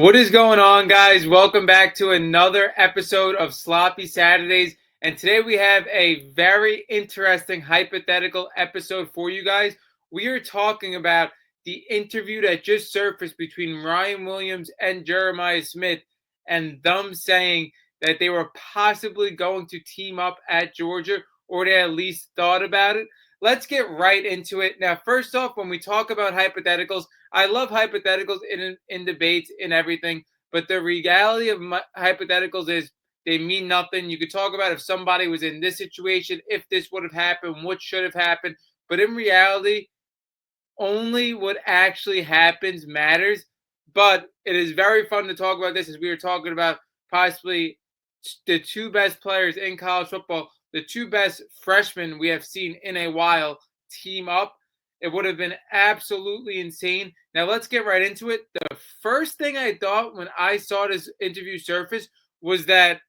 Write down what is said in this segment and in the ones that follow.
What is going on, guys? Welcome back to another episode of Sloppy Saturdays. And today we have a very interesting hypothetical episode for you guys. We are talking about the interview that just surfaced between Ryan Williams and Jeremiah Smith, and them saying that they were possibly going to team up at Georgia, or they at least thought about it. Let's get right into it. Now, first off, when we talk about hypotheticals, I love hypotheticals in debates and everything, but the reality of hypotheticals is they mean nothing. You could talk about if somebody was in this situation, if this would have happened, what should have happened, but in reality, only what actually happens matters. But it is very fun to talk about this as we were talking about possibly the two best players in college football, the two best freshmen we have seen in a while team up. It would have been absolutely insane. Now let's get right into it. The first thing I thought when I saw this interview surface was that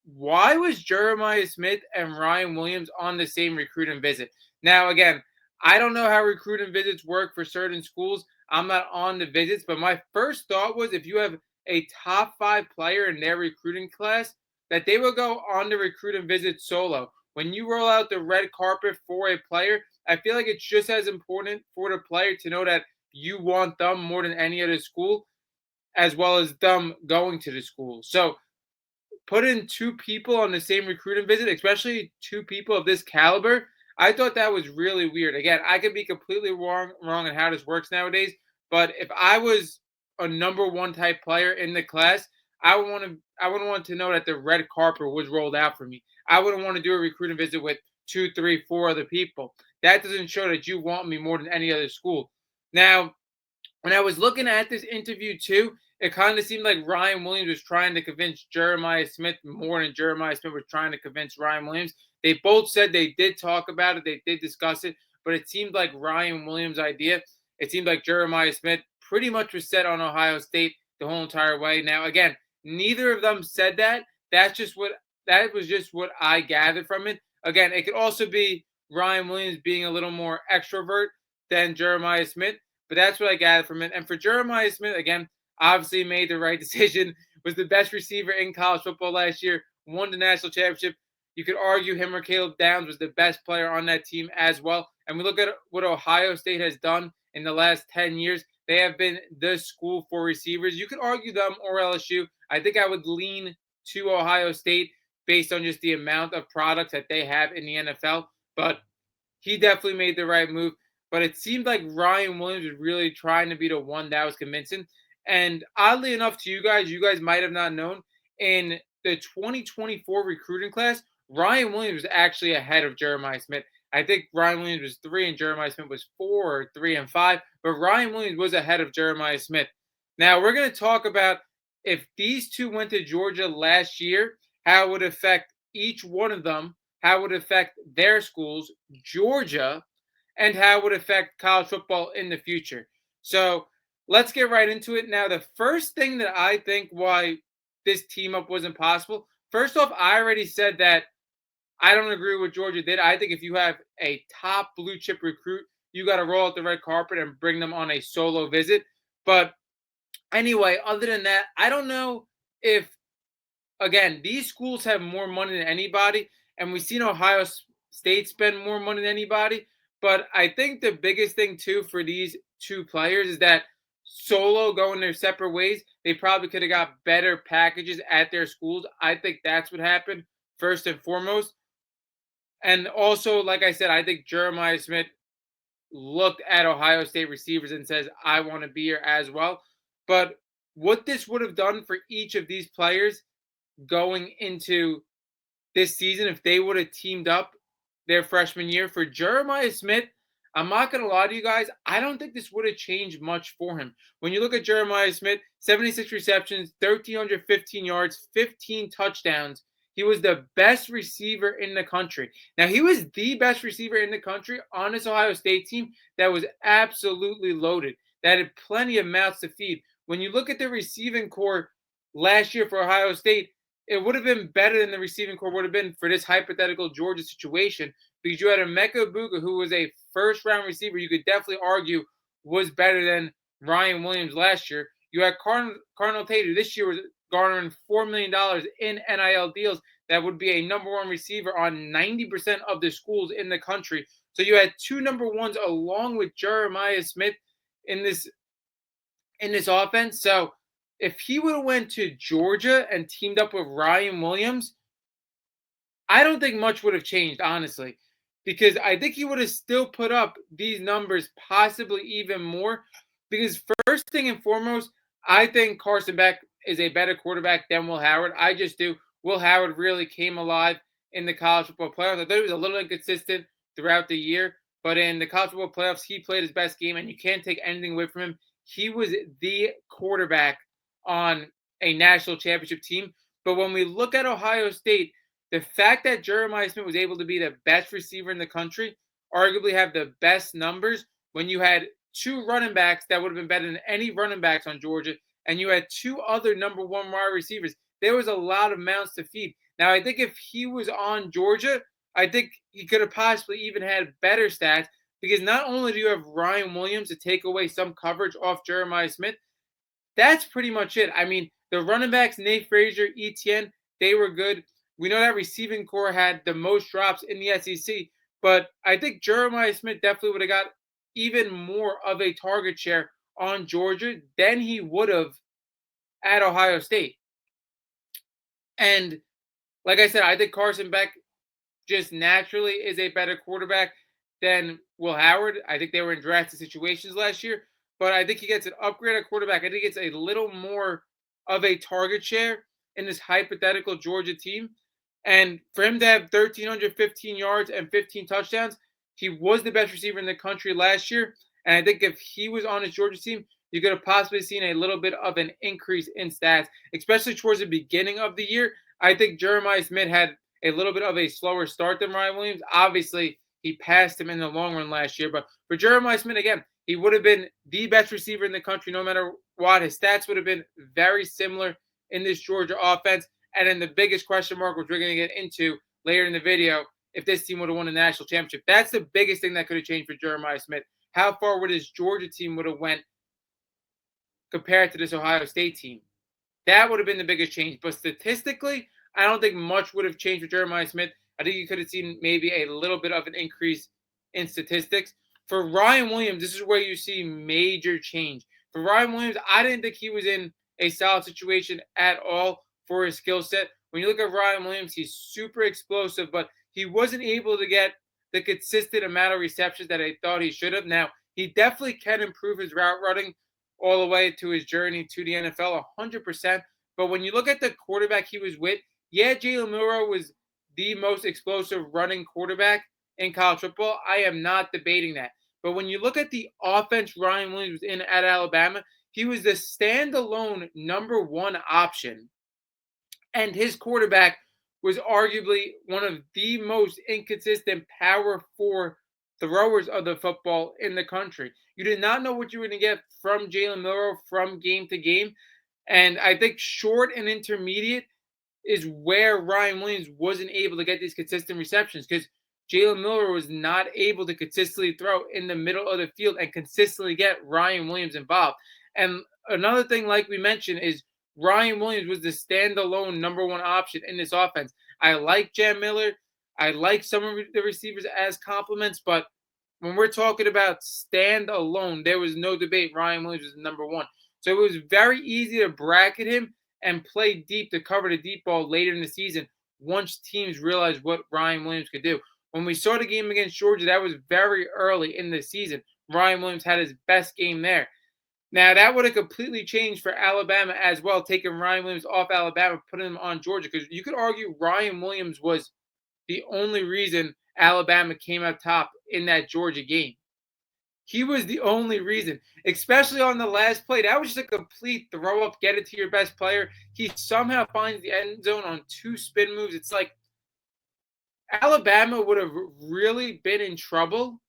why was Jeremiah Smith and Ryan Williams on the same recruiting visit? Now, again, I don't know how recruiting visits work for certain schools. I'm not on the visits, but my first thought was if you have a top 5 player in their recruiting class, that they will go on the recruiting visit solo. When you roll out the red carpet for a player, I feel like it's just as important for the player to know that you want them more than any other school, as well as them going to the school. So put in two people on the same recruiting visit, especially two people of this caliber, I thought that was really weird. Again, I could be completely wrong on how this works nowadays, but if I was a number one type player in the class, I would want to know that the red carpet was rolled out for me. I wouldn't want to do a recruiting visit with 2, 3, 4 other people. That doesn't show that you want me more than any other school. Now, when I was looking at this interview too, it kind of seemed like Ryan Williams was trying to convince Jeremiah Smith more than Jeremiah Smith was trying to convince Ryan Williams. They both said they did talk about it, they did discuss it, but it seemed like Ryan Williams' idea. It seemed like Jeremiah Smith pretty much was set on Ohio State the whole entire way. Now, again, neither of them said that. That was just what I gathered from it. Again, it could also be Ryan Williams being a little more extrovert than Jeremiah Smith. But that's what I gathered from it. And for Jeremiah Smith, again, obviously made the right decision, was the best receiver in college football last year, won the national championship. You could argue him or Caleb Downs was the best player on that team as well. And we look at what Ohio State has done in the last 10 years. They have been the school for receivers. You could argue them or LSU. I think I would lean to Ohio State based on just the amount of products that they have in the NFL. But he definitely made the right move. But it seemed like Ryan Williams was really trying to be the one that was convincing. And oddly enough to you guys might have not known, in the 2024 recruiting class, Ryan Williams was actually ahead of Jeremiah Smith. I think Ryan Williams was 3 and Jeremiah Smith was 4 or 3 and 5, but Ryan Williams was ahead of Jeremiah Smith. Now we're going to talk about if these two went to Georgia last year, how it would affect each one of them, how it would affect their schools, Georgia, and how it would affect college football in the future. So let's get right into it. Now, the first thing that I think why this team up wasn't possible, first off, I already said that I don't agree with what Georgia did. I think if you have a top blue chip recruit, you got to roll out the red carpet and bring them on a solo visit. But anyway, other than that, I don't know if, again, these schools have more money than anybody, and we've seen Ohio State spend more money than anybody. But I think the biggest thing too for these two players is that solo going their separate ways, they probably could have got better packages at their schools. I think that's what happened first and foremost. And also, like I said, I think Jeremiah Smith looked at Ohio State receivers and says, I want to be here as well. But what this would have done for each of these players going into this season, if they would have teamed up their freshman year, for Jeremiah Smith, I'm not going to lie to you guys, I don't think this would have changed much for him. When you look at Jeremiah Smith, 76 receptions, 1,315 yards, 15 touchdowns. He was the best receiver in the country. Now, he was the best receiver in the country on this Ohio State team that was absolutely loaded, that had plenty of mouths to feed. When you look at the receiving core last year for Ohio State, it would have been better than the receiving core would have been for this hypothetical Georgia situation, because you had a Emeka Egbuka who was a first-round receiver. You could definitely argue was better than Ryan Williams last year. You had Cardinal Tate, who this year was garnering $4 million in NIL deals. That would be a number one receiver on 90% of the schools in the country. So you had two number ones along with Jeremiah Smith in this offense. So if he would have went to Georgia and teamed up with Ryan Williams, I don't think much would have changed, honestly, because I think he would have still put up these numbers, possibly even more. Because first thing and foremost, I think Carson Beck is a better quarterback than Will Howard. I just do. Will Howard really came alive in the college football playoffs. I thought he was a little inconsistent throughout the year, but in the college football playoffs, he played his best game, and you can't take anything away from him. He was the quarterback on a national championship team. But when we look at Ohio State, the fact that Jeremiah Smith was able to be the best receiver in the country, arguably have the best numbers, when you had two running backs that would have been better than any running backs on Georgia, and you had two other number one wide receivers, there was a lot of mouths to feed. Now, I think if he was on Georgia, I think he could have possibly even had better stats because not only do you have Ryan Williams to take away some coverage off Jeremiah Smith, that's pretty much it. I mean, the running backs, Nate Frazier, Etienne, they were good. We know that receiving core had the most drops in the SEC, but I think Jeremiah Smith definitely would have got even more of a target share on Georgia than he would have at Ohio State. And like I said, I think Carson Beck just naturally is a better quarterback than Will Howard. I think they were in drastic situations last year, but I think he gets an upgrade at quarterback. I think he gets a little more of a target share in this hypothetical Georgia team. And for him to have 1,315 yards and 15 touchdowns, he was the best receiver in the country last year. And I think if he was on his Georgia team, you could have possibly seen a little bit of an increase in stats, especially towards the beginning of the year. I think Jeremiah Smith had a little bit of a slower start than Ryan Williams. Obviously, he passed him in the long run last year. But for Jeremiah Smith, again, he would have been the best receiver in the country no matter what. His stats would have been very similar in this Georgia offense. And then the biggest question mark, which we're going to get into later in the video, if this team would have won a national championship. That's the biggest thing that could have changed for Jeremiah Smith. How far would his Georgia team would have went compared to this Ohio State team? That would have been the biggest change. But statistically, I don't think much would have changed for Jeremiah Smith. I think you could have seen maybe a little bit of an increase in statistics. For Ryan Williams, this is where you see major change. For Ryan Williams, I didn't think he was in a solid situation at all for his skill set. When you look at Ryan Williams, he's super explosive, but he wasn't able to get the consistent amount of receptions that I thought he should have. Now, he definitely can improve his route running all the way to his journey to the NFL 100%. But when you look at the quarterback he was with, yeah, Jalen Milroe was the most explosive running quarterback in college football. I am not debating that. But when you look at the offense Ryan Williams was in at Alabama, he was the standalone number one option. And his quarterback was arguably one of the most inconsistent power four throwers of the football in the country. You did not know what you were going to get from Jalen Milroe from game to game. And I think short and intermediate is where Ryan Williams wasn't able to get these consistent receptions because Jalen Milroe was not able to consistently throw in the middle of the field and consistently get Ryan Williams involved. And another thing, like we mentioned, is Ryan Williams was the standalone number one option in this offense. I like Jam Miller. I like some of the receivers as compliments, but when we're talking about stand alone, there was no debate. Ryan Williams was number one. So it was very easy to bracket him and play deep to cover the deep ball later in the season once teams realized what Ryan Williams could do. When we saw the game against Georgia, that was very early in the season. Ryan Williams had his best game there. Now, that would have completely changed for Alabama as well, taking Ryan Williams off Alabama, putting him on Georgia, because you could argue Ryan Williams was the only reason Alabama came up top in that Georgia game. He was the only reason, especially on the last play. That was just a complete throw up, get it to your best player. He somehow finds the end zone on two spin moves. It's like Alabama would have really been in trouble.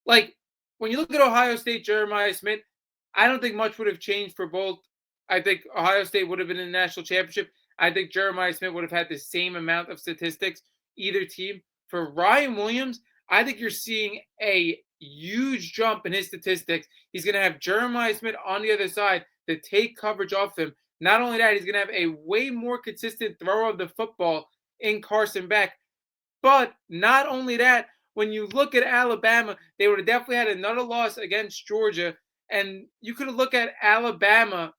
Like, when you look at Ohio State, Jeremiah Smith, I don't think much would have changed for both. I think Ohio State would have been in the national championship. I think Jeremiah Smith would have had the same amount of statistics, either team. For Ryan Williams, I think you're seeing a huge jump in his statistics. He's going to have Jeremiah Smith on the other side to take coverage off him. Not only that, he's going to have a way more consistent thrower of the football in Carson Beck. But not only that, when you look at Alabama, they would have definitely had another loss against Georgia. And you could have looked at Alabama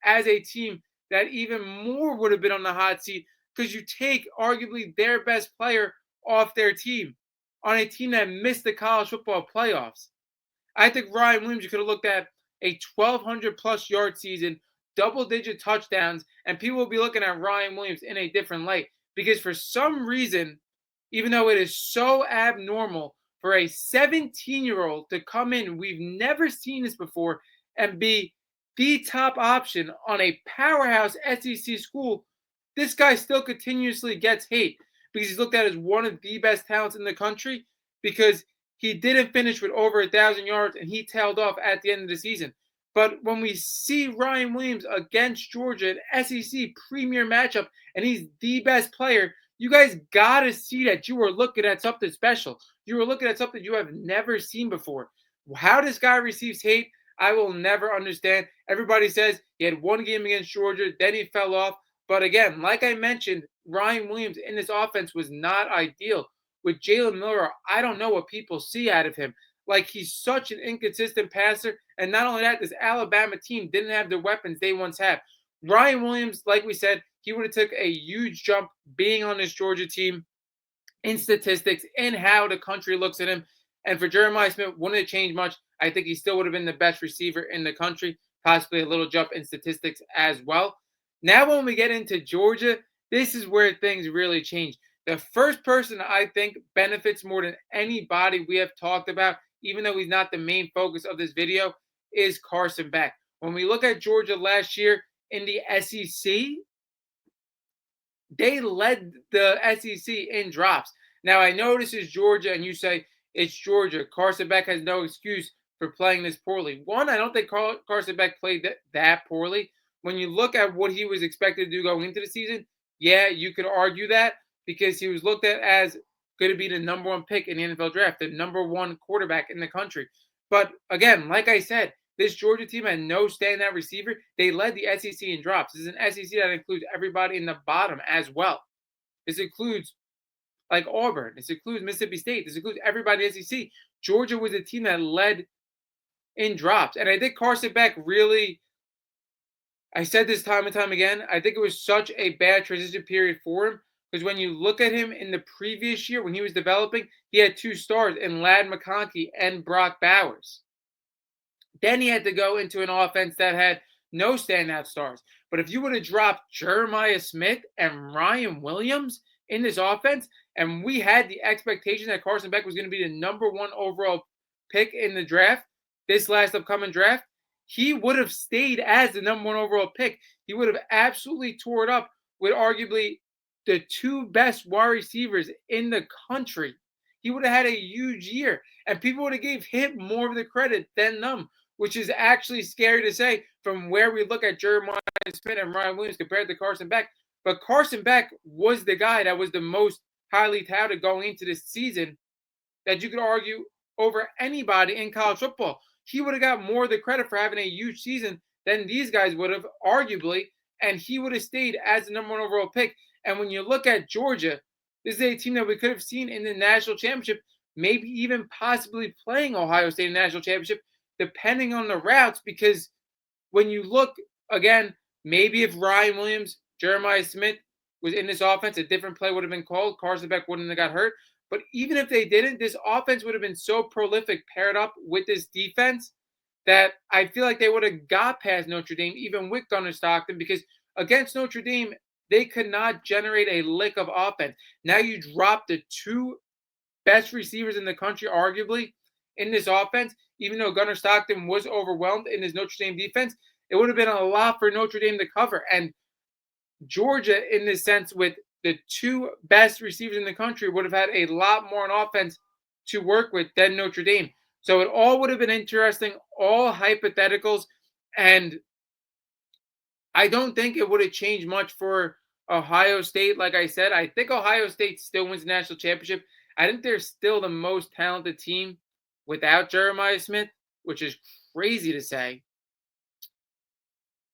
as a team that even more would have been on the hot seat because you take arguably their best player off their team on a team that missed the college football playoffs. I think Ryan Williams, you could have looked at a 1,200 plus yard season, double digit touchdowns, and people will be looking at Ryan Williams in a different light because for some reason, even though it is so abnormal for a 17-year-old to come in, we've never seen this before, and be the top option on a powerhouse SEC school, this guy still continuously gets hate because he's looked at as one of the best talents in the country because he didn't finish with over 1,000 yards and he tailed off at the end of the season. But when we see Ryan Williams against Georgia, an SEC premier matchup, and he's the best player, you guys got to see that you were looking at something special. You were looking at something you have never seen before. How this guy receives hate, I will never understand. Everybody says he had one game against Georgia, then he fell off. But again, like I mentioned, Ryan Williams in this offense was not ideal. With Jalen Miller, I don't know what people see out of him. Like he's such an inconsistent passer. And not only that, this Alabama team didn't have the weapons they once had. Ryan Williams, like we said, he would have took a huge jump being on this Georgia team in statistics, in how the country looks at him. And for Jeremiah Smith, wouldn't have changed much. I think he still would have been the best receiver in the country, possibly a little jump in statistics as well. Now, when we get into Georgia, this is where things really change. The first person I think benefits more than anybody we have talked about, even though he's not the main focus of this video, is Carson Beck. When we look at Georgia last year in the SEC, they led the SEC in drops. Now, I know this is Georgia, and you say it's Georgia. Carson Beck has no excuse for playing this poorly. One, I don't think Carson Beck played that poorly. When you look at what he was expected to do going into the season, yeah, you could argue that because he was looked at as going to be the number one pick in the NFL draft, the number one quarterback in the country. But again, like I said, this Georgia team had no standout receiver. They led the SEC in drops. This is an SEC that includes everybody in the bottom as well. This includes like Auburn. This includes Mississippi State. This includes everybody in the SEC. Georgia was a team that led in drops. And I think Carson Beck really, I said this time and time again, I think it was such a bad transition period for him because when you look at him in the previous year when he was developing, he had two stars in Ladd McConkey and Brock Bowers. Then he had to go into an offense that had no standout stars. But if you would have dropped Jeremiah Smith and Ryan Williams in this offense, and we had the expectation that Carson Beck was going to be the number one overall pick in the draft, this last upcoming draft, he would have stayed as the number one overall pick. He would have absolutely tore it up with arguably the two best wide receivers in the country. He would have had a huge year, and people would have gave him more of the credit than them, which is actually scary to say from where we look at Jeremiah Smith and Ryan Williams compared to Carson Beck. But Carson Beck was the guy that was the most highly touted going into this season that you could argue over anybody in college football. He would have got more of the credit for having a huge season than these guys would have, arguably, and he would have stayed as the number one overall pick. And when you look at Georgia, this is a team that we could have seen in the national championship, maybe even possibly playing Ohio State in the national championship, depending on the routes. Because when you look, again, maybe if Ryan Williams, Jeremiah Smith was in this offense, a different play would have been called. Carson Beck wouldn't have got hurt. But even if they didn't, this offense would have been so prolific paired up with this defense that I feel like they would have got past Notre Dame, even with Gunnar Stockton, because against Notre Dame, they could not generate a lick of offense. Now you drop the two best receivers in the country, arguably, in this offense, even though Gunnar Stockton was overwhelmed in his Notre Dame defense, it would have been a lot for Notre Dame to cover. And Georgia, in this sense, with the two best receivers in the country, would have had a lot more on offense to work with than Notre Dame. So it all would have been interesting, all hypotheticals. And I don't think it would have changed much for Ohio State. Like I said, I think Ohio State still wins the national championship. I think they're still the most talented team without Jeremiah Smith, which is crazy to say.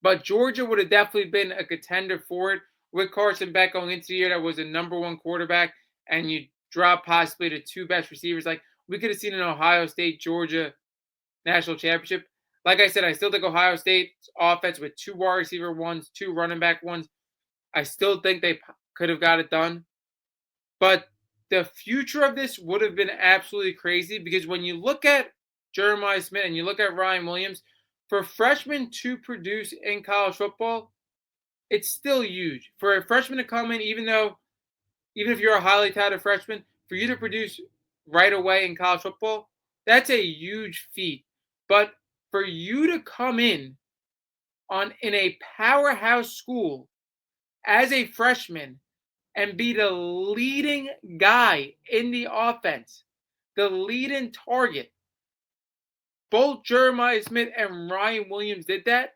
But Georgia would have definitely been a contender for it with Carson Beck going into the year that was a number one quarterback, and you drop possibly the two best receivers. Like we could have seen an Ohio State Georgia national championship. Like I said, I still think Ohio State's offense with two wide receiver ones, two running back ones, I still think they could have got it done. But the future of this would have been absolutely crazy because when you look at Jeremiah Smith and you look at Ryan Williams, for freshmen to produce in college football, it's still huge. For a freshman to come in, even if you're a highly touted freshman, for you to produce right away in college football, that's a huge feat. But for you to come in a powerhouse school as a freshman and be the leading guy in the offense, the leading target. Both Jeremiah Smith and Ryan Williams did that.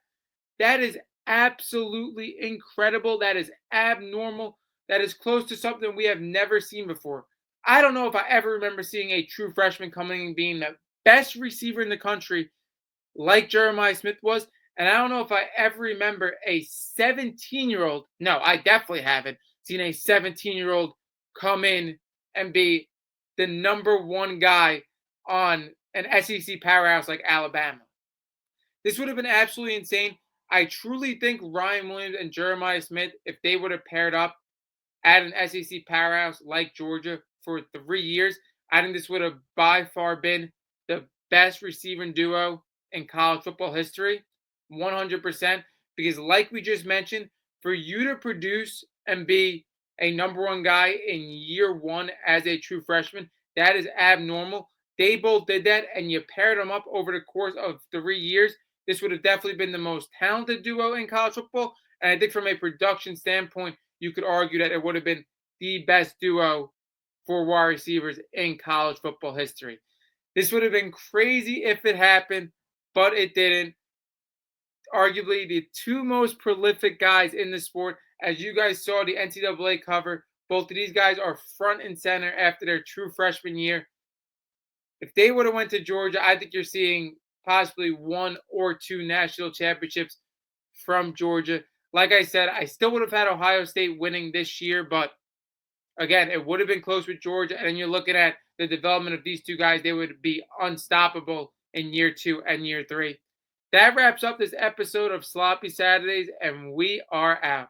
That is absolutely incredible. That is abnormal. That is close to something we have never seen before. I don't know if I ever remember seeing a true freshman coming and being the best receiver in the country like Jeremiah Smith was. And I don't know if I ever remember a 17-year-old. No, I definitely haven't seen a 17-year-old come in and be the number one guy on an SEC powerhouse like Alabama. This would have been absolutely insane. I truly think Ryan Williams and Jeremiah Smith, if they would have paired up at an SEC powerhouse like Georgia for 3 years, I think this would have by far been the best receiving duo in college football history, 100%. Because, like we just mentioned, for you to produce and be a number one guy in year one as a true freshman, that is abnormal. They both did that, and you paired them up over the course of 3 years. This would have definitely been the most talented duo in college football. And I think from a production standpoint, you could argue that it would have been the best duo for wide receivers in college football history. This would have been crazy if it happened, but it didn't. Arguably the two most prolific guys in the sport. As you guys saw the NCAA cover, both of these guys are front and center after their true freshman year. If they would have went to Georgia, I think you're seeing possibly one or two national championships from Georgia. Like I said, I still would have had Ohio State winning this year, but again, it would have been close with Georgia. And then you're looking at the development of these two guys, they would be unstoppable in year two and year three. That wraps up this episode of Sloppy Saturdays, and we are out.